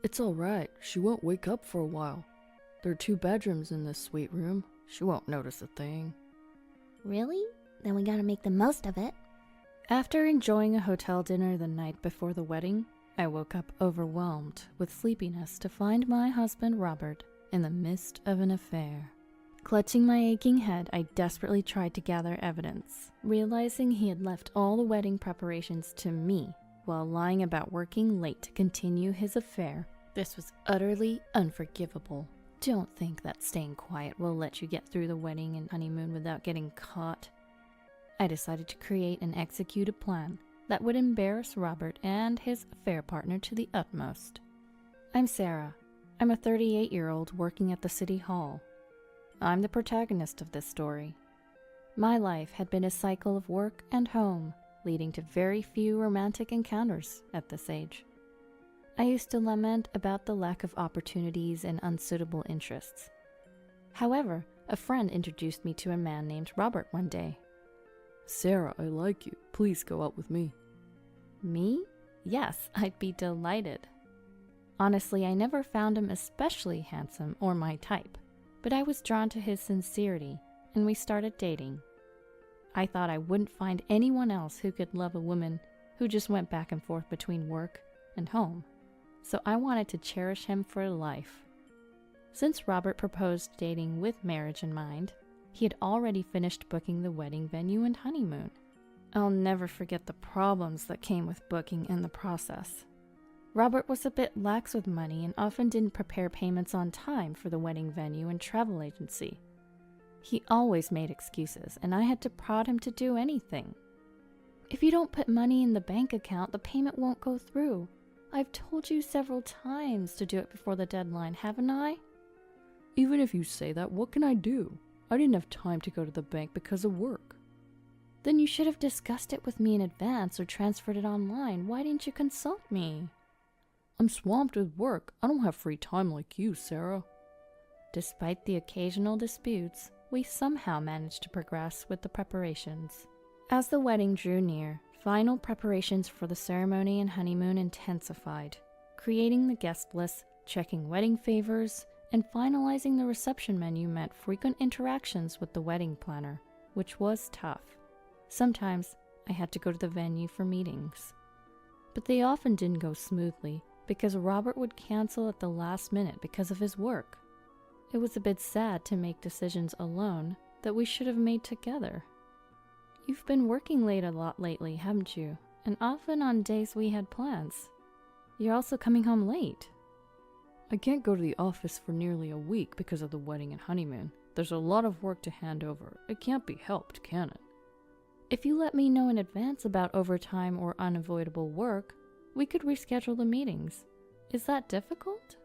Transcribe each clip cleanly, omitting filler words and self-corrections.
It's alright, she won't wake up for a while. There are 2 bedrooms in this sweet room. She won't notice a thing. Really? Then we gotta make the most of it. After enjoying a hotel dinner the night before the wedding, I woke up overwhelmed with sleepiness to find my husband Robert in the midst of an affair. Clutching my aching head, I desperately tried to gather evidence, realizing he had left all the wedding preparations to me while lying about working late to continue his affair. This was utterly unforgivable. Don't think that staying quiet will let you get through the wedding and honeymoon without getting caught. I decided to create and execute a plan that would embarrass Robert and his affair partner to the utmost. I'm Sarah. I'm a 38-year-old working at the City Hall. I'm the protagonist of this story. My life had been a cycle of work and home, leading to very few romantic encounters at this age. I used to lament about the lack of opportunities and unsuitable interests. However, a friend introduced me to a man named Robert one day. Sarah, I like you. Please go out with me. Me? Yes, I'd be delighted. Honestly, I never found him especially handsome or my type, but I was drawn to his sincerity, and we started dating. I thought I wouldn't find anyone else who could love a woman who just went back and forth between work and home, so I wanted to cherish him for life. Since Robert proposed dating with marriage in mind, he had already finished booking the wedding venue and honeymoon. I'll never forget the problems that came with booking and the process. Robert was a bit lax with money and often didn't prepare payments on time for the wedding venue and travel agency. He always made excuses, and I had to prod him to do anything. If you don't put money in the bank account, the payment won't go through. I've told you several times to do it before the deadline, haven't I? Even if you say that, what can I do? I didn't have time to go to the bank because of work. Then you should have discussed it with me in advance or transferred it online. Why didn't you consult me? I'm swamped with work. I don't have free time like you, Sarah. Despite the occasional disputes, we somehow managed to progress with the preparations. As the wedding drew near, final preparations for the ceremony and honeymoon intensified, creating the guest list, checking wedding favors, and finalizing the reception menu meant frequent interactions with the wedding planner, which was tough. Sometimes I had to go to the venue for meetings, but they often didn't go smoothly because Robert would cancel at the last minute because of his work. It was a bit sad to make decisions alone that we should have made together. You've been working late a lot lately, haven't you? And often on days we had plans. You're also coming home late. I can't go to the office for nearly a week because of the wedding and honeymoon. There's a lot of work to hand over. It can't be helped, can it? If you let me know in advance about overtime or unavoidable work, we could reschedule the meetings. Is that difficult?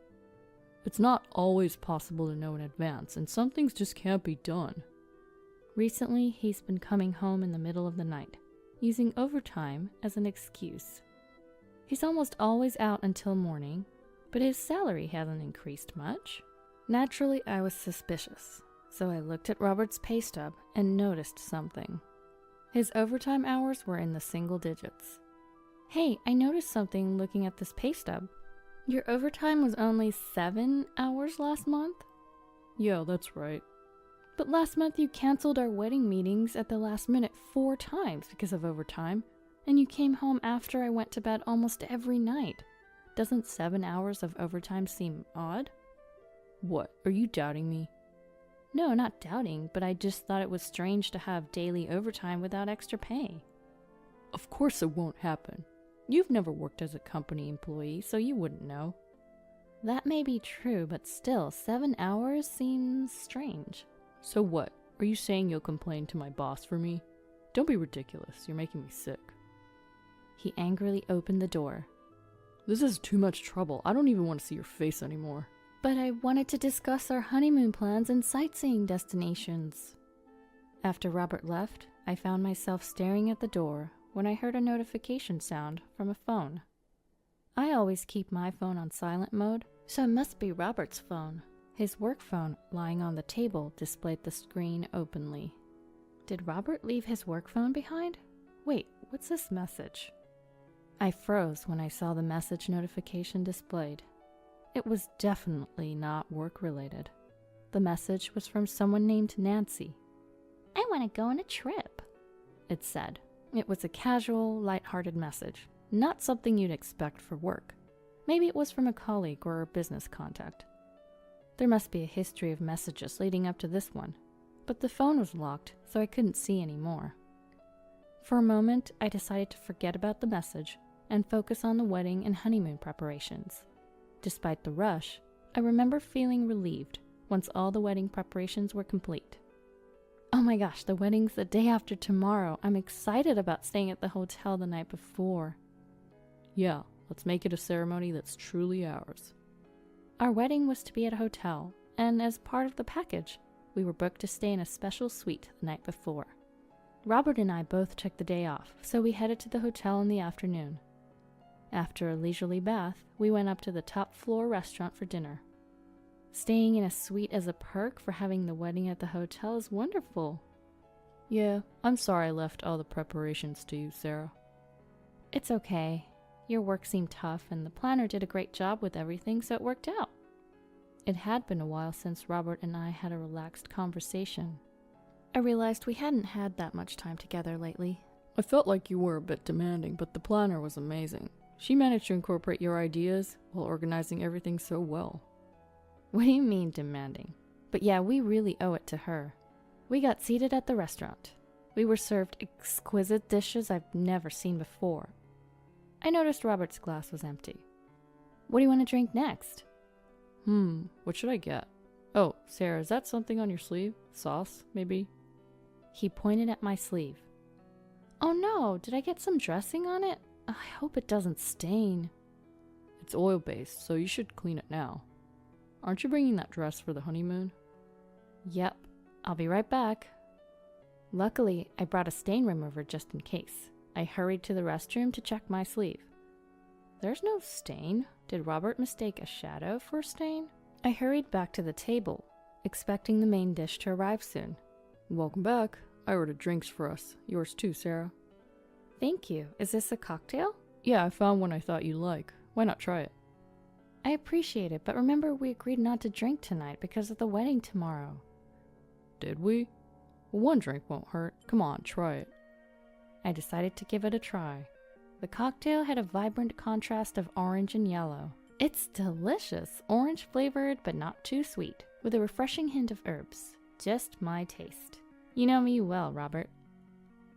It's not always possible to know in advance, and some things just can't be done. Recently, he's been coming home in the middle of the night, using overtime as an excuse. He's almost always out until morning, but his salary hasn't increased much. Naturally, I was suspicious, so I looked at Robert's pay stub and noticed something. His overtime hours were in the single digits. Hey, I noticed something looking at this pay stub. Your overtime was only 7 hours last month? Yeah, that's right. But last month you canceled our wedding meetings at the last minute 4 times because of overtime, and you came home after I went to bed almost every night. Doesn't 7 hours of overtime seem odd? What, are you doubting me? No, not doubting, but I just thought it was strange to have daily overtime without extra pay. Of course it won't happen. You've never worked as a company employee, so you wouldn't know. That may be true, but still, 7 hours seems strange. So what? Are you saying you'll complain to my boss for me? Don't be ridiculous, you're making me sick. He angrily opened the door. This is too much trouble. I don't even want to see your face anymore. But I wanted to discuss our honeymoon plans and sightseeing destinations. After Robert left, I found myself staring at the door when I heard a notification sound from a phone. I always keep my phone on silent mode, so it must be Robert's phone. His work phone, lying on the table, displayed the screen openly. Did Robert leave his work phone behind? Wait, what's this message? I froze when I saw the message notification displayed. It was definitely not work-related. The message was from someone named Nancy. I want to go on a trip, it said. It was a casual, light-hearted message, not something you'd expect for work. Maybe it was from a colleague or a business contact. There must be a history of messages leading up to this one, but the phone was locked, so I couldn't see any more. For a moment, I decided to forget about the message and focus on the wedding and honeymoon preparations. Despite the rush, I remember feeling relieved once all the wedding preparations were complete. Oh my gosh, the wedding's the day after tomorrow. I'm excited about staying at the hotel the night before. Yeah, let's make it a ceremony that's truly ours. Our wedding was to be at a hotel, and as part of the package, we were booked to stay in a special suite the night before. Robert and I both took the day off, so we headed to the hotel in the afternoon. After a leisurely bath, we went up to the top floor restaurant for dinner. Staying in a suite as a perk for having the wedding at the hotel is wonderful. Yeah, I'm sorry I left all the preparations to you, Sarah. It's okay. Your work seemed tough and the planner did a great job with everything, so it worked out. It had been a while since Robert and I had a relaxed conversation. I realized we hadn't had that much time together lately. I felt like you were a bit demanding, but the planner was amazing. She managed to incorporate your ideas while organizing everything so well. What do you mean demanding? But yeah, we really owe it to her. We got seated at the restaurant. We were served exquisite dishes I've never seen before. I noticed Robert's glass was empty. What do you want to drink next? What should I get? Oh, Sarah, is that something on your sleeve? Sauce, maybe? He pointed at my sleeve. Oh no, did I get some dressing on it? I hope it doesn't stain. It's oil-based, so you should clean it now. Aren't you bringing that dress for the honeymoon? Yep, I'll be right back. Luckily, I brought a stain remover just in case. I hurried to the restroom to check my sleeve. There's no stain. Did Robert mistake a shadow for a stain? I hurried back to the table, expecting the main dish to arrive soon. Welcome back. I ordered drinks for us. Yours too, Sarah. Thank you. Is this a cocktail? Yeah, I found one I thought you'd like. Why not try it? I appreciate it, but remember we agreed not to drink tonight because of the wedding tomorrow. Did we? Well, one drink won't hurt. Come on, try it. I decided to give it a try. The cocktail had a vibrant contrast of orange and yellow. It's delicious, orange flavored but not too sweet, with a refreshing hint of herbs. Just my taste. You know me well, Robert.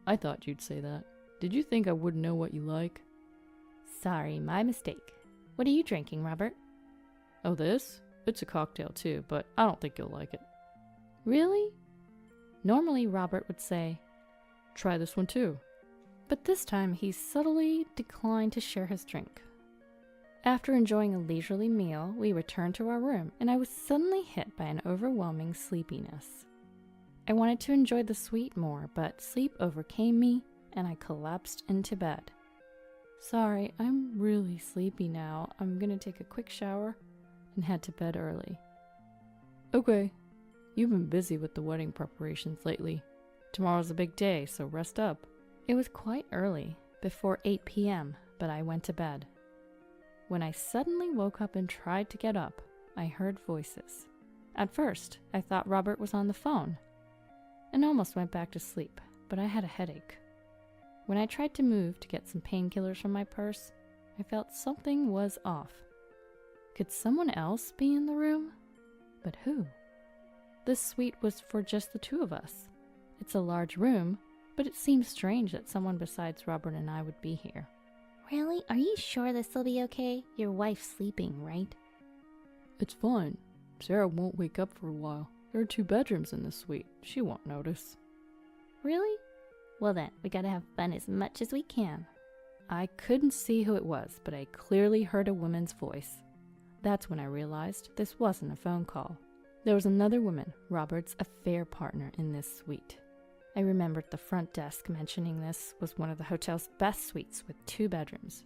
I thought you'd say that. Did you think I wouldn't know what you like? Sorry, my mistake. What are you drinking, Robert? Oh, this? It's a cocktail too, but I don't think you'll like it. Really? Normally, Robert would say, try this one too. But this time, he subtly declined to share his drink. After enjoying a leisurely meal, we returned to our room, and I was suddenly hit by an overwhelming sleepiness. I wanted to enjoy the suite more, but sleep overcame me, and I collapsed into bed. Sorry, I'm really sleepy now. I'm gonna take a quick shower and head to bed early. Okay. You've been busy with the wedding preparations lately. Tomorrow's a big day, so rest up. It was quite early, before 8 p.m., but I went to bed. When I suddenly woke up and tried to get up, I heard voices. At first, I thought Robert was on the phone, and almost went back to sleep, but I had a headache. When I tried to move to get some painkillers from my purse, I felt something was off. Could someone else be in the room? But who? This suite was for just the two of us. It's a large room, but it seems strange that someone besides Robert and I would be here. Really? Are you sure this will be okay? Your wife's sleeping, right? It's fine. Sarah won't wake up for a while. There are 2 bedrooms in this suite. She won't notice. Really? Well then, we gotta have fun as much as we can. I couldn't see who it was, but I clearly heard a woman's voice. That's when I realized this wasn't a phone call. There was another woman, Robert's affair partner, in this suite. I remembered the front desk mentioning this was one of the hotel's best suites with 2 bedrooms.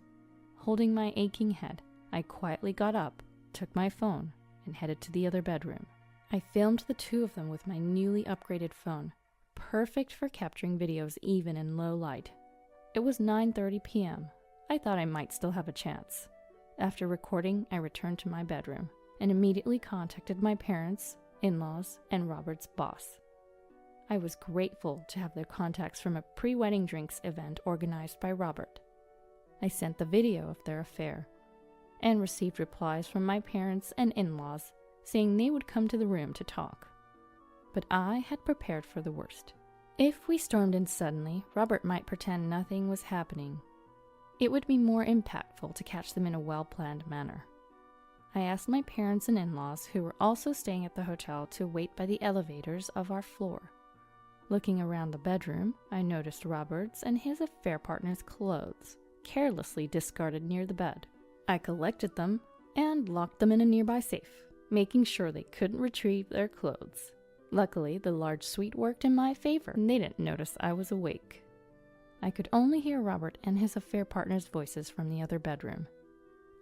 Holding my aching head, I quietly got up, took my phone, and headed to the other bedroom. I filmed the 2 of them with my newly upgraded phone, perfect for capturing videos even in low light. It was 9:30 p.m. I thought I might still have a chance. After recording, I returned to my bedroom and immediately contacted my parents, in-laws, and Robert's boss. I was grateful to have their contacts from a pre-wedding drinks event organized by Robert. I sent the video of their affair and received replies from my parents and in-laws saying they would come to the room to talk. But I had prepared for the worst. If we stormed in suddenly, Robert might pretend nothing was happening. It would be more impactful to catch them in a well-planned manner. I asked my parents and in-laws, who were also staying at the hotel, to wait by the elevators of our floor. Looking around the bedroom, I noticed Robert's and his affair partner's clothes, carelessly discarded near the bed. I collected them and locked them in a nearby safe, making sure they couldn't retrieve their clothes. Luckily, the large suite worked in my favor, and they didn't notice I was awake. I could only hear Robert and his affair partner's voices from the other bedroom.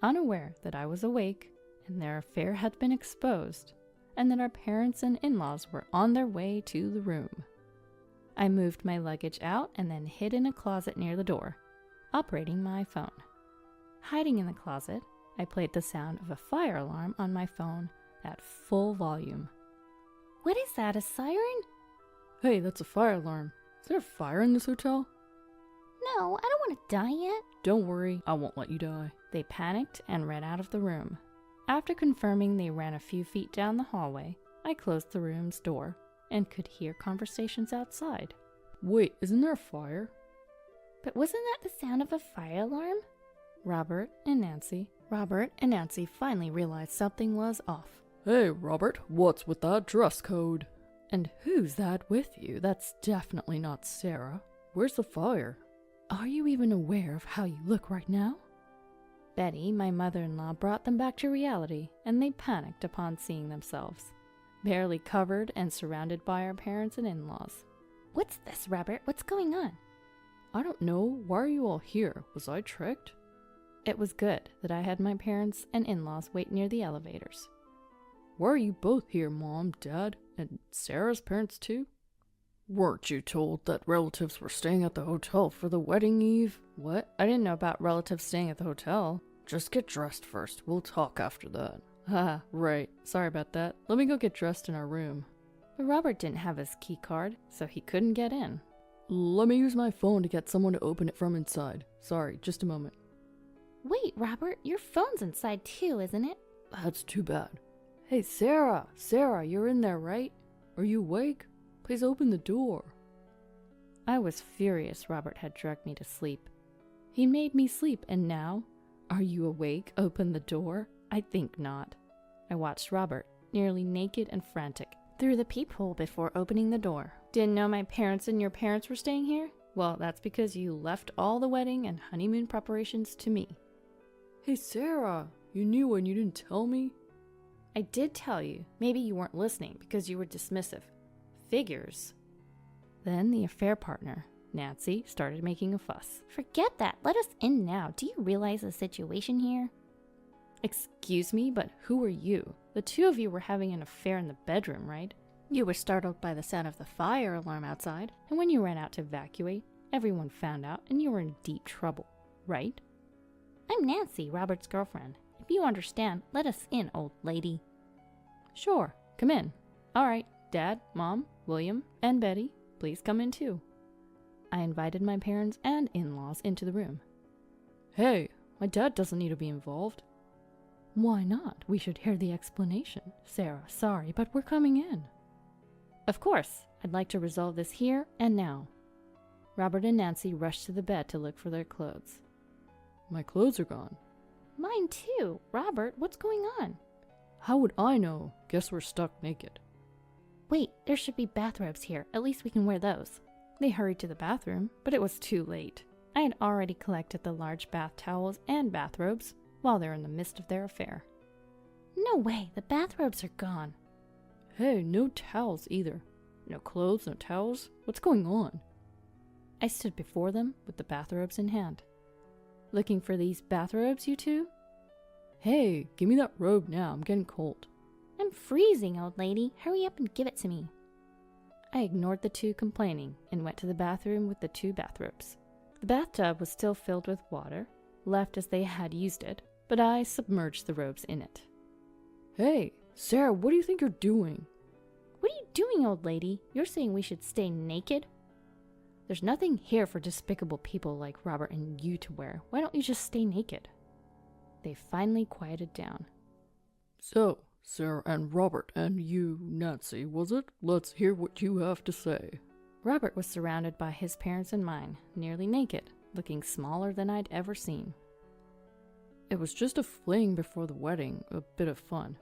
Unaware that I was awake and their affair had been exposed, and that our parents and in-laws were on their way to the room. I moved my luggage out and then hid in a closet near the door, operating my phone. Hiding in the closet, I played the sound of a fire alarm on my phone at full volume. What is that, a siren? Hey, that's a fire alarm. Is there a fire in this hotel? No, I don't want to die yet. Don't worry, I won't let you die. They panicked and ran out of the room. After confirming they ran a few feet down the hallway, I closed the room's door and could hear conversations outside. Wait, isn't there a fire? But wasn't that the sound of a fire alarm? Robert and Nancy finally realized something was off. Hey, Robert, what's with that dress code? And who's that with you? That's definitely not Sarah. Where's the fire? Are you even aware of how you look right now? Betty, my mother-in-law, brought them back to reality, and they panicked upon seeing themselves, barely covered and surrounded by our parents and in-laws. What's this, Robert? What's going on? I don't know. Why are you all here? Was I tricked? It was good that I had my parents and in-laws wait near the elevators. Why are you both here, Mom, Dad, and Sarah's parents too? Weren't you told that relatives were staying at the hotel for the wedding eve? What? I didn't know about relatives staying at the hotel. Just get dressed first. We'll talk after that. Haha, right. Sorry about that. Let me go get dressed in our room. But Robert didn't have his key card, so he couldn't get in. Let me use my phone to get someone to open it from inside. Sorry, just a moment. Wait, Robert, your phone's inside too, isn't it? That's too bad. Hey, Sarah! Sarah, you're in there, right? Are you awake? Please open the door. I was furious Robert had drugged me to sleep. He made me sleep, and now, are you awake? Open the door? I think not. I watched Robert, nearly naked and frantic, through the peephole before opening the door. Didn't know my parents and your parents were staying here? Well, that's because you left all the wedding and honeymoon preparations to me. Hey, Sarah, you knew and you didn't tell me? I did tell you. Maybe you weren't listening because you were dismissive. Figures. Then the affair partner, Nancy, started making a fuss. Forget that. Let us in now. Do you realize the situation here? Excuse me, but who are you? The two of you were having an affair in the bedroom, right? You were startled by the sound of the fire alarm outside, and when you ran out to evacuate, everyone found out and you were in deep trouble, right? I'm Nancy, Robert's girlfriend. If you understand, let us in, old lady. Sure, come in. All right, Dad, Mom, William, and Betty, please come in too. I invited my parents and in-laws into the room. Hey, my dad doesn't need to be involved. Why not? We should hear the explanation. Sarah, sorry, but we're coming in. Of course, I'd like to resolve this here and now. Robert and Nancy rushed to the bed to look for their clothes. My clothes are gone. Mine too. Robert, what's going on? How would I know? Guess we're stuck naked. Wait, there should be bathrobes here. At least we can wear those. They hurried to the bathroom, but it was too late. I had already collected the large bath towels and bathrobes while they were in the midst of their affair. No way, the bathrobes are gone. Hey, no towels either. No clothes, no towels. What's going on? I stood before them with the bathrobes in hand. Looking for these bathrobes, you two? Hey, give me that robe now. I'm getting cold. I'm freezing, old lady. Hurry up and give it to me. I ignored the two complaining and went to the bathroom with the two bathrobes. The bathtub was still filled with water, left as they had used it, but I submerged the robes in it. Hey, Sarah, what do you think you're doing? What are you doing, old lady? You're saying we should stay naked? There's nothing here for despicable people like Robert and you to wear. Why don't you just stay naked? They finally quieted down. So, Sarah and Robert and you, Nancy, was it? Let's hear what you have to say. Robert was surrounded by his parents and mine, nearly naked, looking smaller than I'd ever seen. It was just a fling before the wedding, a bit of fun.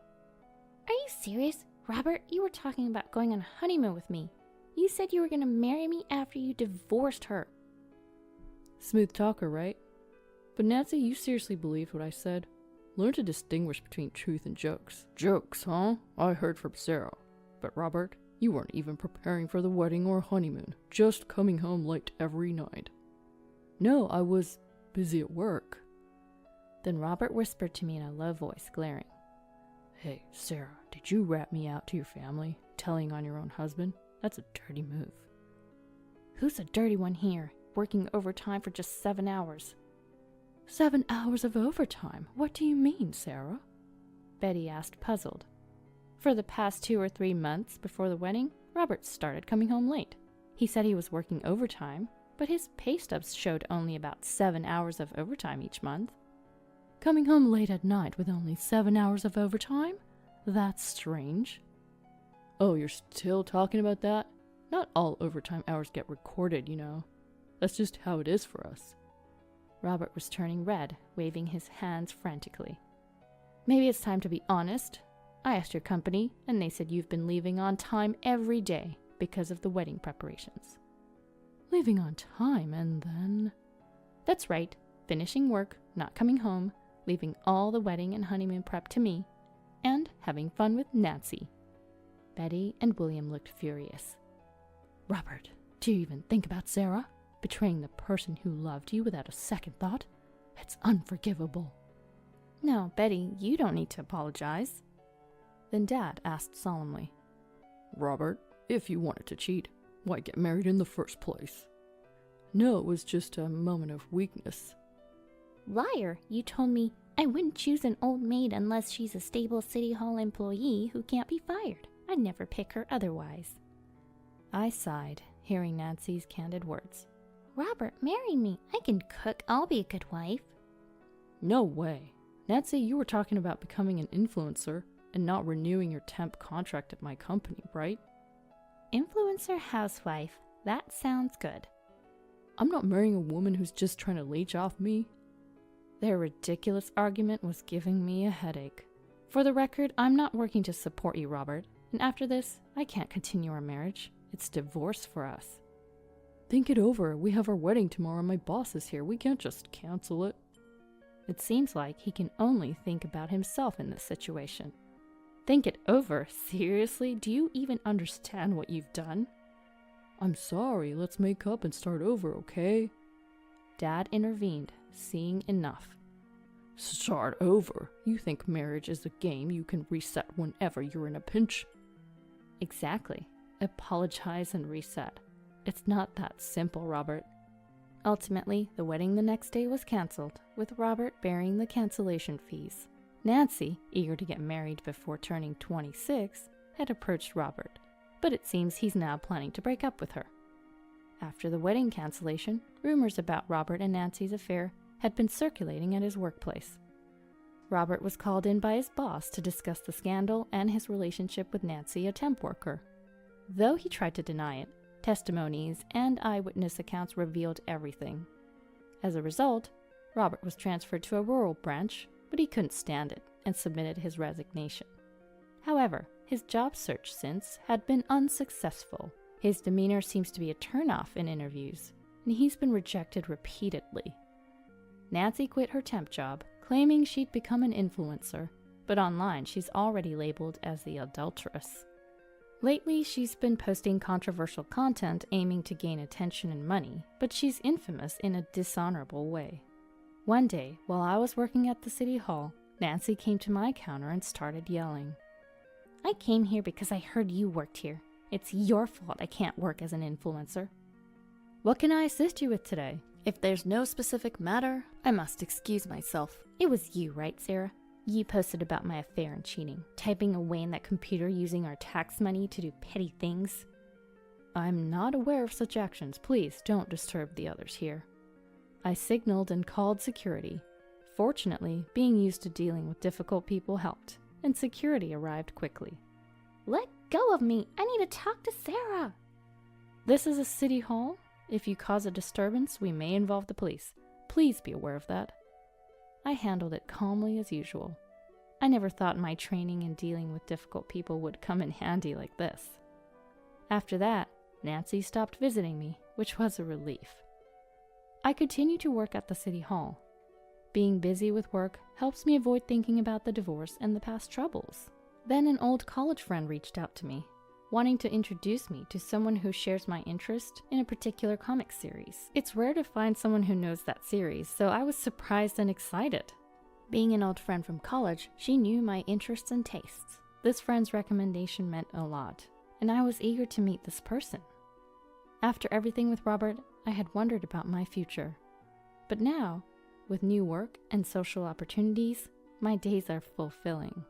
Are you serious? Robert, you were talking about going on a honeymoon with me. You said you were going to marry me after you divorced her. Smooth talker, right? But Nancy, you seriously believed what I said? Learn to distinguish between truth and jokes. Jokes, huh? I heard from Sarah. But Robert, you weren't even preparing for the wedding or honeymoon, just coming home late every night. No, I was busy at work. Then Robert whispered to me in a low voice, glaring. Hey, Sarah, did you rat me out to your family, telling on your own husband? That's a dirty move. Who's a dirty one here, working overtime for just 7 hours? 7 hours of overtime? What do you mean, Sarah? Betty asked, puzzled. For the past 2 or 3 months before the wedding, Robert started coming home late. He said he was working overtime, but his pay stubs showed only about 7 hours of overtime each month. Coming home late at night with only 7 hours of overtime? That's strange. Oh, you're still talking about that? Not all overtime hours get recorded, you know. That's just how it is for us. Robert was turning red, waving his hands frantically. Maybe it's time to be honest. I asked your company, and they said you've been leaving on time every day because of the wedding preparations. Leaving on time and then... That's right. Finishing work, not coming home, leaving all the wedding and honeymoon prep to me, and having fun with Nancy. Betty and William looked furious. Robert, do you even think about Sarah? Betraying the person who loved you without a second thought? It's unforgivable. No, Betty, you don't need to apologize. Then Dad asked solemnly, Robert, if you wanted to cheat, why get married in the first place? No, it was just a moment of weakness. Liar, you told me I wouldn't choose an old maid unless she's a stable City Hall employee who can't be fired. I'd never pick her otherwise. I sighed, hearing Nancy's candid words. Robert, marry me. I can cook. I'll be a good wife. No way. Nancy, you were talking about becoming an influencer and not renewing your temp contract at my company, right? Influencer housewife. That sounds good. I'm not marrying a woman who's just trying to leech off me. Their ridiculous argument was giving me a headache. For the record, I'm not working to support you, Robert. And after this, I can't continue our marriage. It's divorce for us. Think it over. We have our wedding tomorrow and my boss is here. We can't just cancel it. It seems like he can only think about himself in this situation. Think it over? Seriously? Do you even understand what you've done? I'm sorry. Let's make up and start over, okay? Dad intervened, seeing enough. Start over? You think marriage is a game you can reset whenever you're in a pinch? Exactly. Apologize and reset. It's not that simple, Robert. Ultimately, the wedding the next day was cancelled, with Robert bearing the cancellation fees. Nancy, eager to get married before turning 26, had approached Robert, but it seems he's now planning to break up with her. After the wedding cancellation, rumors about Robert and Nancy's affair had been circulating at his workplace. Robert was called in by his boss to discuss the scandal and his relationship with Nancy, a temp worker. Though he tried to deny it, testimonies and eyewitness accounts revealed everything. As a result, Robert was transferred to a rural branch, but he couldn't stand it and submitted his resignation. However, his job search since had been unsuccessful. His demeanor seems to be a turnoff in interviews, and he's been rejected repeatedly. Nancy quit her temp job, claiming she'd become an influencer, but online she's already labeled as the adulteress. Lately, she's been posting controversial content aiming to gain attention and money, but she's infamous in a dishonorable way. One day, while I was working at the city hall, Nancy came to my counter and started yelling. I came here because I heard you worked here. It's your fault I can't work as an influencer. What can I assist you with today? If there's no specific matter, I must excuse myself. It was you, right, Sarah? You posted about my affair and cheating, typing away in that computer using our tax money to do petty things. I'm not aware of such actions. Please don't disturb the others here. I signaled and called security. Fortunately, being used to dealing with difficult people helped, and security arrived quickly. Let go of me. I need to talk to Sarah. This is a city hall. If you cause a disturbance, we may involve the police. Please be aware of that. I handled it calmly as usual. I never thought my training in dealing with difficult people would come in handy like this. After that, Nancy stopped visiting me, which was a relief. I continued to work at the city hall. Being busy with work helps me avoid thinking about the divorce and the past troubles. Then an old college friend reached out to me, wanting to introduce me to someone who shares my interest in a particular comic series. It's rare to find someone who knows that series, so I was surprised and excited. Being an old friend from college, she knew my interests and tastes. This friend's recommendation meant a lot, and I was eager to meet this person. After everything with Robert, I had wondered about my future. But now, with new work and social opportunities, my days are fulfilling.